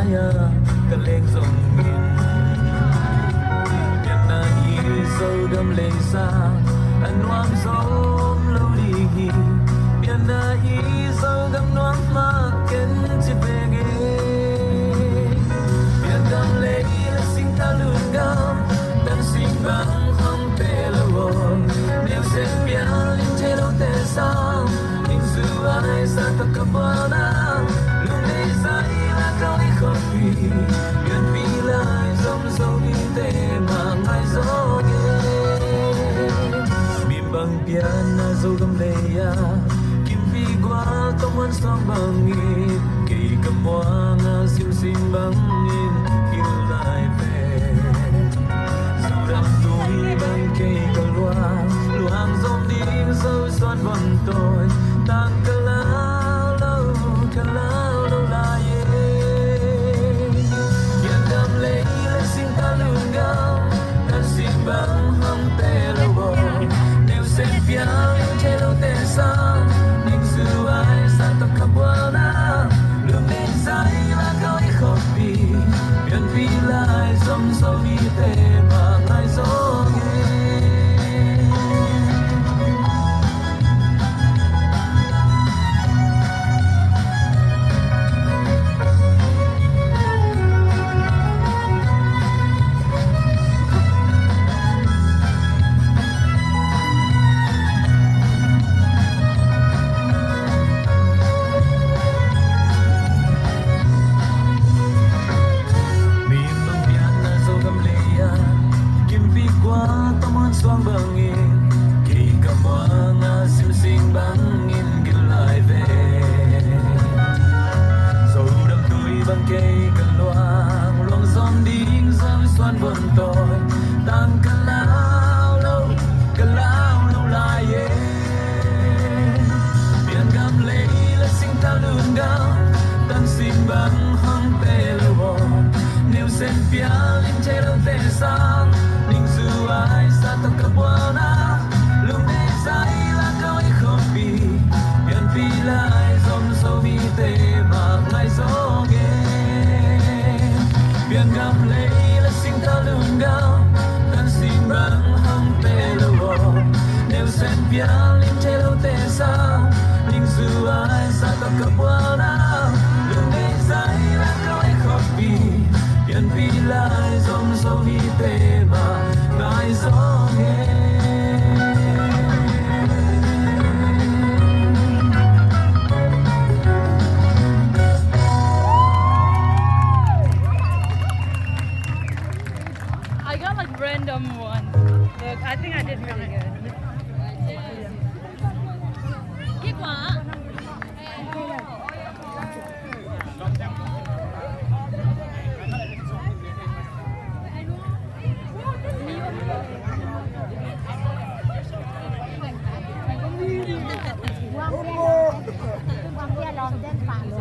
ya ka leng zong in yan na hi so gam le sa an wang zom lo li hi yan na hi so gam nuam ma ken chi pe ge yan gam le la sing ta lun gam dan sing bang hong pe lo wo nêu se pia lin che lo te sang ning su ai sa ta ka pa na lung nei sai la ka i khon pi yan pi lai som so ni te ma ngai zo ge mi bang pia na zo gam le ya kim pi gwa to man song bang ni ke ka mo na sim sim bang in il lai ve su ram tu bang ke ka luang zom ding so son von tôi tan ka lao la ye yan dam le sing ta lung gam dan sing bang hang te lo bo nêu sen pia che lo te sang ning su ai sa ta ka bwa na lung nên sai la ka i khop pi yan pi lai som so ni te ma ngai zo ge Xoang bang in kỳ cầm hoa nga sim sim bang in gin lại về dầu đâm túi băng cây cần loang loang giòn đi rơi xoan vần tôi tăng cần lao lâu lại ye biển gam lấy là sinh ta lương gao tăng sim bang hăng tê lâu bò nêu sen pia linh che đâu tê sang ning su ai sa ta ka buana lung nei sai la ka i khom pi yan pi lai zom so mi te ma ngai zo ge biển gam le la sing ta lung gao dan sim bang hang te lo wo nêu sen pia lim che lo te sa ning su ai sa ta ka buana lung nei sai la ka i khom pi yan pi lai zom so mi te ma ngai zo ge I got like random ones. Look, I think I did really good. Kết quả. Quang kia lòm trên phản